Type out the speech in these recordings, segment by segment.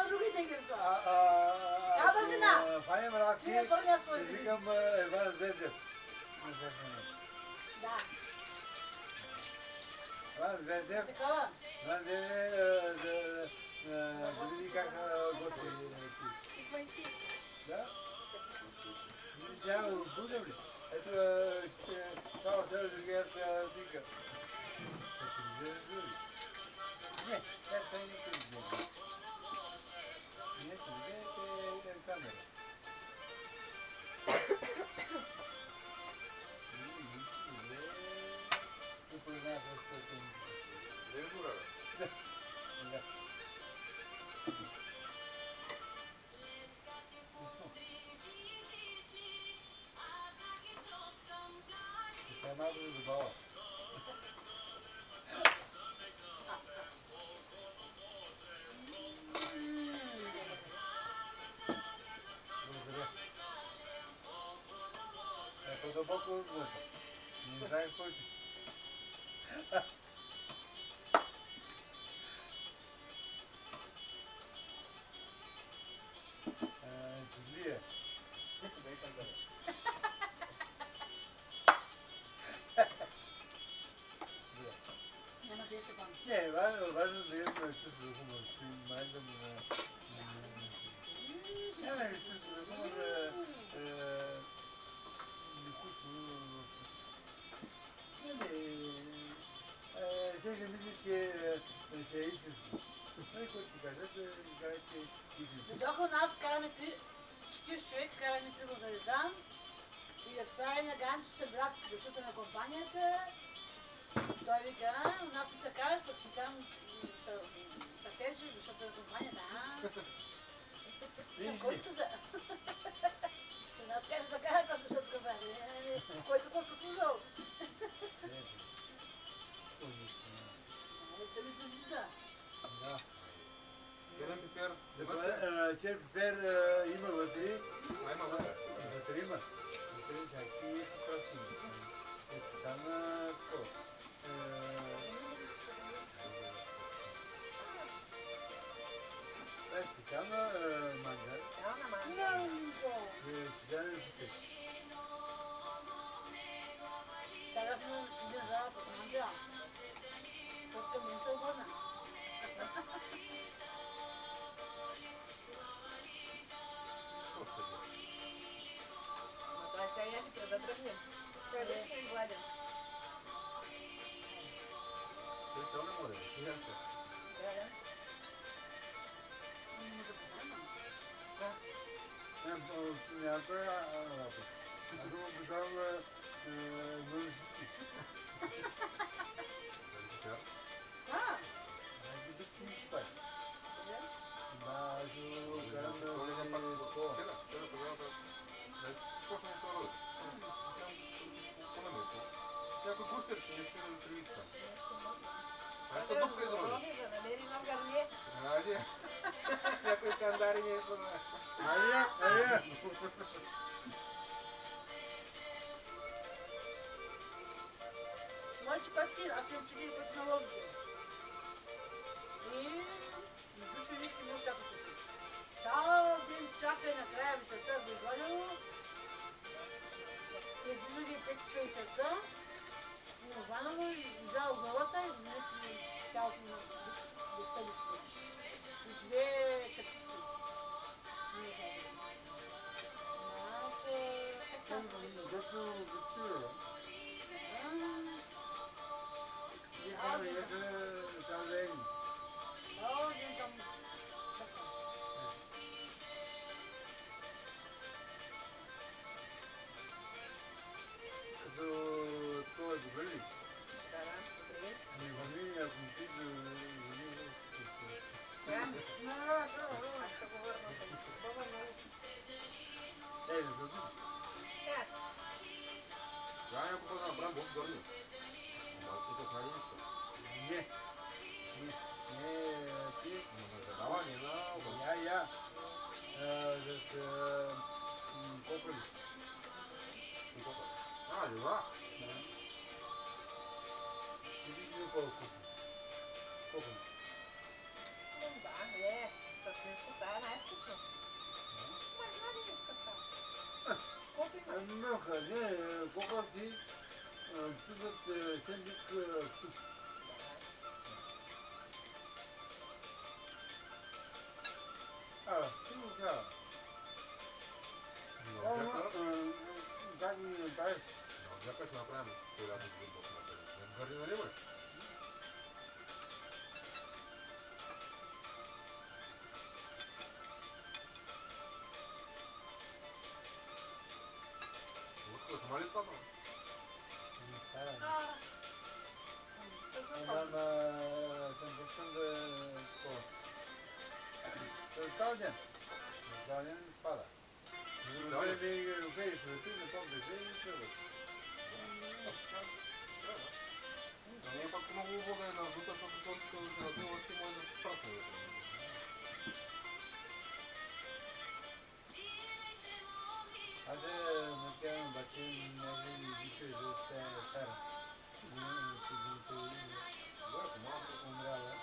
други дегенца. Ако фанем ракси, ще викам Иван Звездев. Да. Иван Звездев. Такова. Иван Звездев да види как готви. Да? Сега го будем ли? Ето цяло село живеят вика. Не, това не се взе. Не се взе, камера. Не познаваш защото не е дура, бе. Да. Сега малко да забава. Благодаря. По-дълбоко отбойте. Не знаеш кой си. Джулия. Не, важно да имаме чувство за хумор. Майка му нямаме чувство за хумор. Всеки мисли, че е истинско. Той, който ти кажат, да кажа, че е истинско. Дойдоха у нас, караме 40 човек, караме пиво за Рязан. И да края на Ганчо се брат душата на компанията. Той вика, у нас не се карат, пък си там са тежи душата на компанията. Който за... У нас как се карат на душата на компанията? Кой за какво се служил? Да. Черен пипер. Черен пипер има вътре. Има вътре. Вътре има. Вътре всякакви покраски. Ето там какво? Това е специална манджа. Специална манджа. Специален кусек. Карахме един зала под манджа. Защото ми се обърна. Това е сега яки трябва да дръгнем. Той да си гладен. Той това не може, ти ясно. Да, да. Не го познавам. Няма той работа. Аз го обичам външите. Дали пипер? Аз ги бих не спай. Да, аз го карам да такова. Вчера тогава почна да се роди. По-намесо. Някой гусер си не спира да тревичка. А ето дупка изроди. Да намери едно гърле. Айде. Някой кандари не е това. Айде! Моите пъти, аз съм 4 пъти на лозите. И души нищо не остатъка си. Цял ден чакай накрая вечерта го изгоняло. Излизали 5 часа вечерта. И хванало и взял главата и занесли цялото на безпълничето. И две катици. Малко... Дето обичира. Цял ден. Цял ден там чакам. Като това е добре ли? Да, да, добре. Ами върни, ако не ти да върни Аз ще го върна. Баба много. да добре. Как? Я някой път направим Бог горни. Обаче се прави нищо. Не, ти... На задаване на... Я. С кокали. Жива? Ти виж ли колко кокали? Да, не. С Живко, тая най-вкусно. Май, нали не скъса. Колко имаш? Милка, не, колко ти чудат сендик вкус. Ти го трябва. На обяка, Как ми направиш? на обяка ще направим средата с дълбок напред. Гърди нали имаш? Лъскава сама ли спадна? Съм почвам да... Цял ден. Цял ден спада. Цял ден? Вееш вече, напомня се и тръгваш. А ние пак много вода е надута, защото слънцето да се надува, ти може да прасне вътре. Аз надявам обаче някъде више за стара. Седмица Да, ако малко. умряла.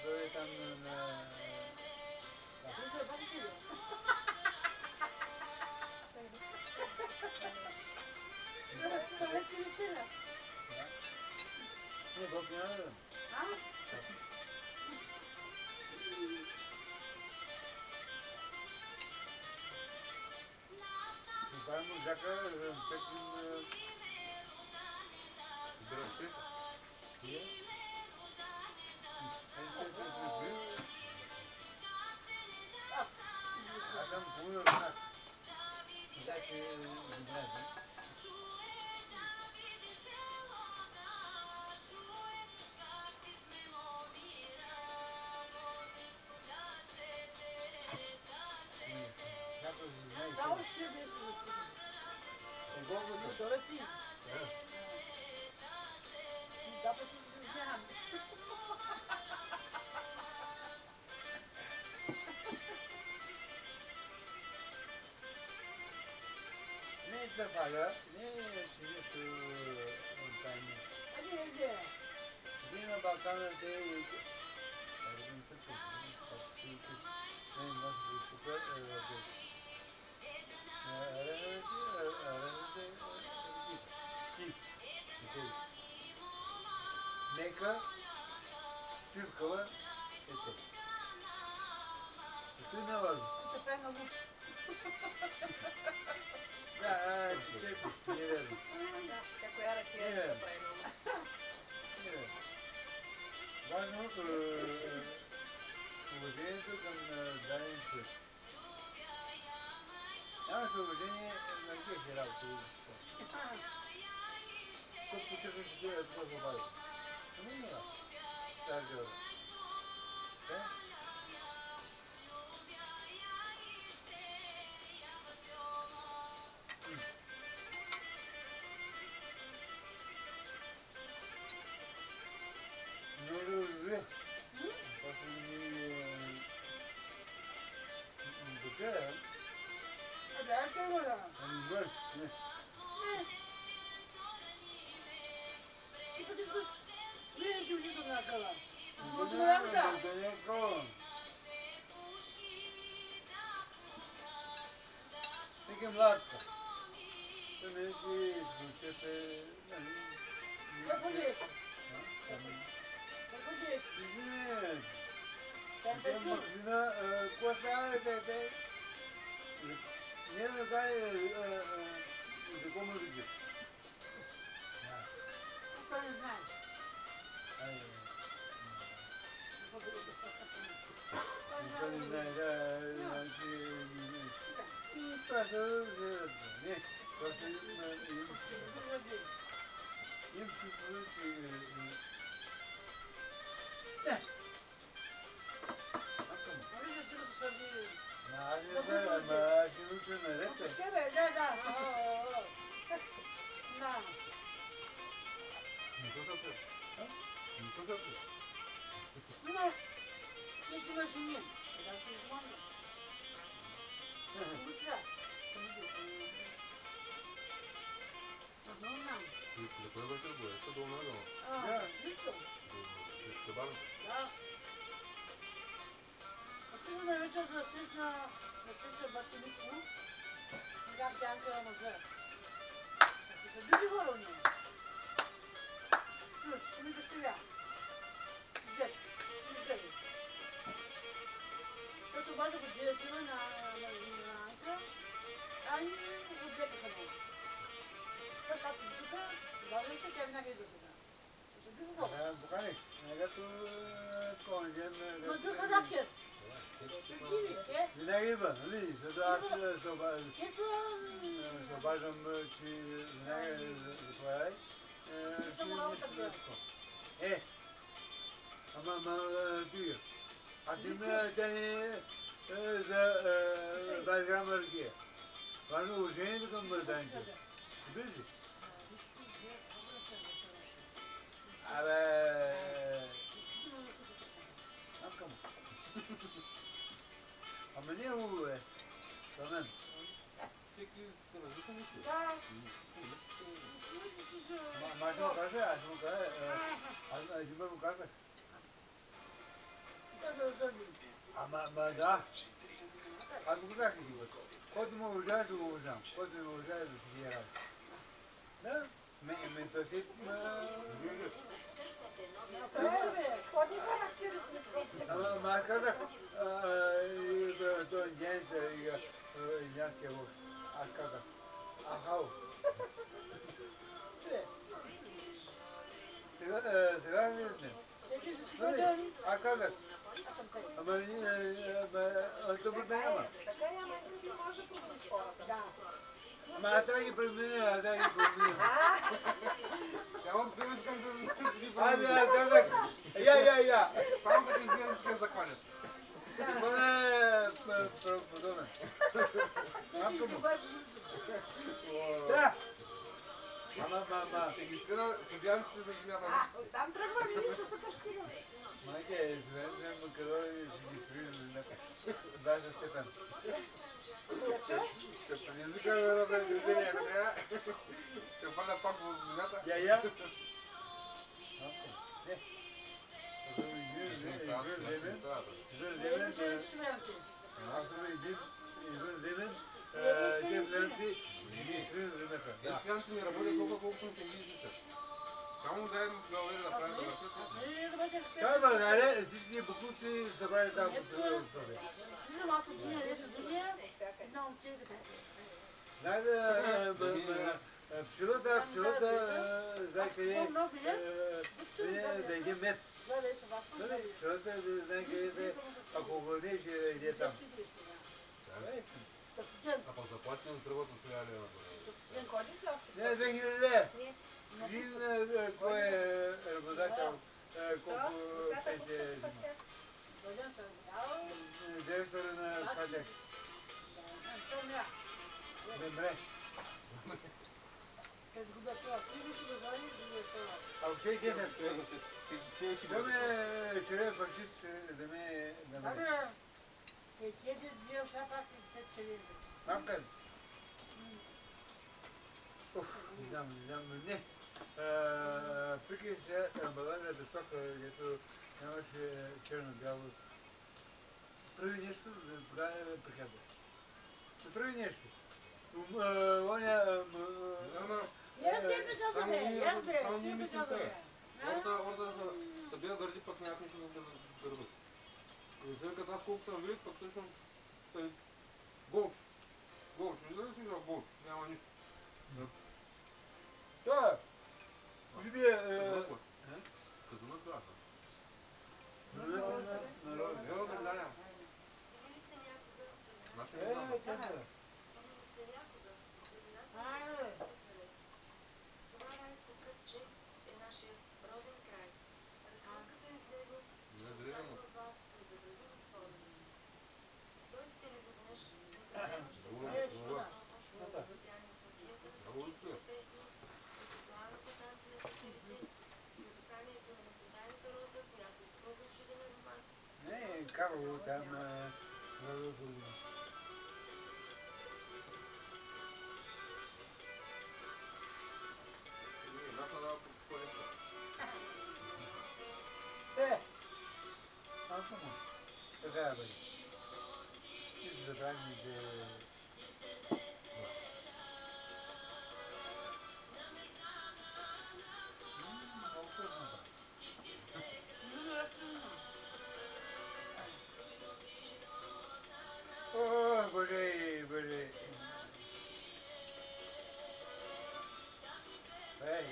Дойде там на... Не, Бог няма да... Това му жака, пеким... Избираш пеша? Тия? Аз съм половина знак. Сега ще изразим. Само ще да се достигне. Колкото? Добре си. Да, пък се вземам. Не е цъфаля, не е че нещо тайно. Еде. Ги на Балкана те... Не съм чул. Не, носиш тук... Мека, пивкава, ете. И той не е важно. Ще прави на лук. Да, ще чепиш, не е верно. Тя коя ракия Не, ще прави на лук. Не е верно. Важно уважението към даден човек. Нямаш уважение, върши си работа. Тук пушаха си тия, тук се обади. Не е това. Тази гълда. Да? Много добре. После ми... Букера. Да, те го да. Мъж, не. И пъти тук. Вие ти учи съм на къла. Отмората. далеко. Таки младка. Той не си изключете, нали? Какво дете? Какво дете? Извине, Температура. магазина, какво става, те? Не да каже, за кого може да Той не знае. Айде. Какво дете? Никой не знае, да, значи... И това са... Не, просто им чувствува, че... Нали да тук се съди... Аз не знам, ама аз ще науча наред. С тебе, да. Да. Не слушат ли? Не слушат ли? Но, не си имаш жени. Да си измонда. Мисля. Ну, нам. За кой вечер го е? Долу надолу. Нищо. До кебаб. Да. Отида на вечер да срещна бацилико. Как Янка я мъза. Ако са други хора у нея. Чуш, ще ми да стиля. Зет. Изгледай. Точно обаче го директива на Анка. Ами го гледаха много. Той както тук, важно се, тя винаги идва тук. Са други хора. Покани, като конжен... Но друг характер. Винаги идва, нали? Защото аз се обаждам, че винаги за това е. Ама тига. А ти ме тя не за 20 грама ракия. Важно уважението към мърданите. Виж ли? Абе... Накъм. Ама не е хубаво, бе. За мен. Всеки са различни неща. Да. Аз ще му казах, аз ще му казах. Ама да. Аз го казах един път. Който ме уважава, да го уважавам. Който не ме уважава, да си ги работи. Да, менталитет Сходни характери сме сходни. Ама аз казах, той индианския лош. Аз казах, ахао. Сега не сме. Аз казах, ама добър да няма. Така няма и ти може да позволиш хората. Да. Ама аз трябва да ги премина, Само да се искам да... аз казах, я. Само да излезеш, ще захванят. Това е подобен. Да. Ама. Съдян се засмята. Оттам тръгва министър са пъщига. Майке, изведнъж макарони си ги строили на 20 степен. Ще предизвика да движение, ако трябва. Ще падна пак в земята. Я. Сега ще не работят толкова, колкото ще ги излитат. Само да им наложи да правят ръцете. Той България всички букуци се прави там по целия история. Знае да пчелата, знае къде да иде мед. Пчелата знае къде, ако върнеш да иде там. А пък заплатите не тръгват от 1000 лева. Не, 2000 лева. Виж кой е работодател, колко пенсия взима. Директора на КАТЕК. Добре. А въобще и кесен. Що ме шереф фашист да ме намери? Мамкан. Не знам, не. Пикай се амбалажа без тока, където нямаше черно-бяло. Прави нещо, тогава прикада. Се прави нещо. Оня... Я ти приказваме, я бе, само ние ти мислим приказваме. Орда са бия държи пък някак нещо да дърват. И след като аз колко съм вид, пък точно голш. Голш, не да си за голш, няма нищо. Да. Любие... Казунът бяха. Народ. Взела да гледам. Били сте някога в средината? Значи не знам. Били сте някога в средината Айде. на Израел. Това райско кътче е нашия роден край. Разходката ви в него ще остане във вас незабравимо спомени. Дойдете ли веднъж, непременно ще бъдете ново въплътяне с магията на тракийските песни, концептуалните танци на кефирите, диханието на маслодайната роза, която изпълва с чуден аромат. Не, Карло там... Acum, să dea băi. Știți de bani de... Oh, băi, băi. Băi,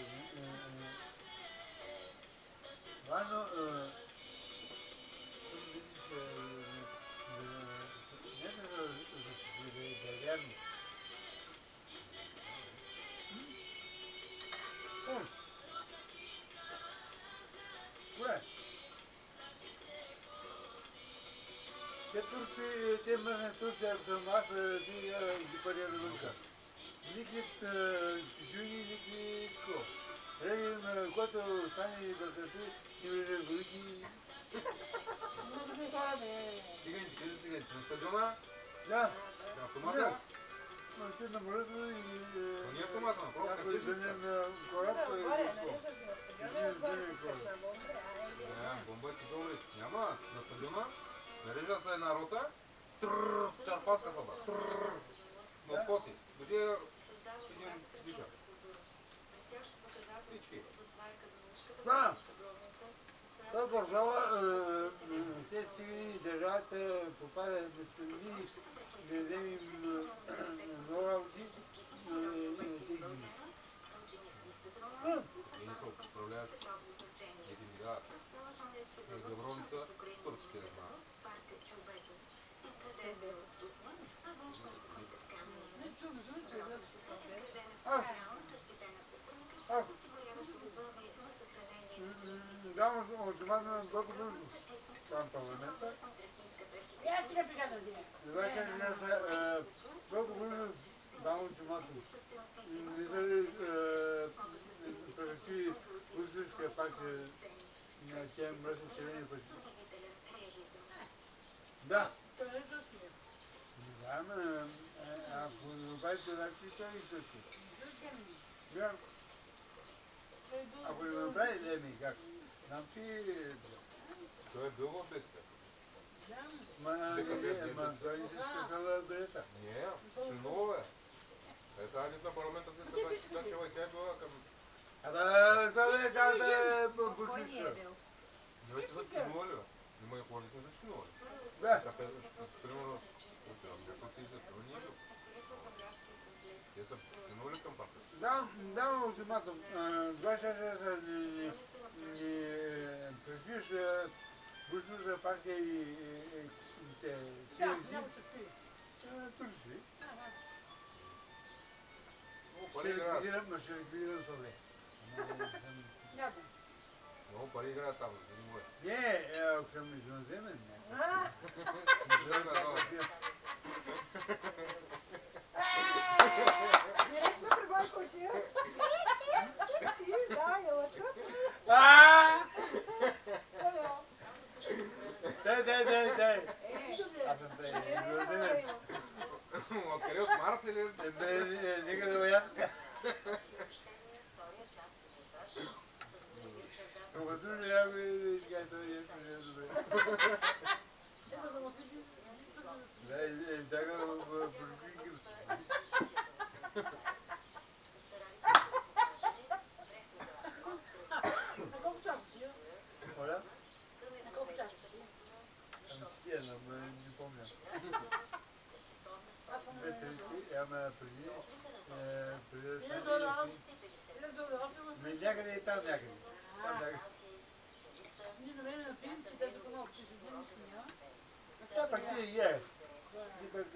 vano... Те мръсна Турция съм аз, ти ги пария да вънка. Никакви тюни, никакви ско. Регим, който стане бъркати, и влезе в горики. Циганите, къде циганите? На стадиона? Да. На автомата? Те на морето и... То не е автомата, на кораб, някой дънен кораб. Не, бомба ти добре. Няма. На стадиона нарежда се една рота. Чарпаска съба. На откоси. Где един вижа. Всички. Да. Той държава, те цигани държавата попадат на страни, да вземем много работи и те ги. Един се управляват, един мигават. И гавровица, турците не знаят. Давам ултиматум на Бойко Борисов. Там парламента. Я ти я приказвам. Давайте Бойко Борисов дам ултиматум. Не са ли прекрати Борисовския партия на тия мръсни селени пъти? Да. Той не е турски. Да, ама ако не направите реакции, той е исторски. Да. Ако не направи, ми как? Знам, че... Той е бил в БСП. Ма той не се скъсала билета. Не, членове. Е, тази на парламента се качева и тя е била към... Това е тя бушиша. Не са членували, бе. Има и хората за членували. Да. Примерно, някой ти за това не е бил. Те са членували към партията. Давам ултиматум. 2 часа не придвиж Бушнуша партия и те силенци. Турци. Ще ликвидирам това. Много пари играят там, за него. Не, ако съм извънземен. Директно при Бойко отива. Ти, да, я лъча. Дай. Аз съм извънземен. Откъде от Марс или? Нека да я. други някой така той е добре. Ето да му се би... Да, така прочики. На колко часа си? Моля? На колко часа си? Не помня. Аз съм на едно. Ама преди да Ти да дойда аз. стане... Ти да дойда аз, ама съм. Някъде и там някъде. Там някъде. Ние на време на филм, че тези канал присъединени с нея. Пак ти е. Ти пък...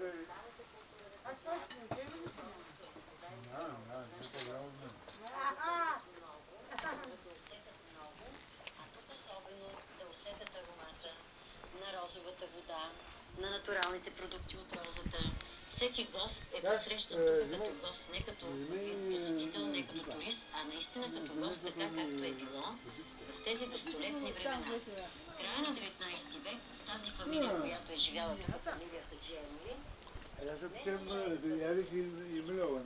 Аз той си не отивам ли си? Не по-голямо от мен. А тук особено да усетят аромата на розовата вода, на натуралните продукти от розата. Всеки гост е посрещан тук като гост, не като посетител, не като турист, а наистина като гост, така както е било в тези достолетни времена. В края на 19 век тази фамилия, която е живяла тук, фамилията Джерми, Аз съм явих и Милова.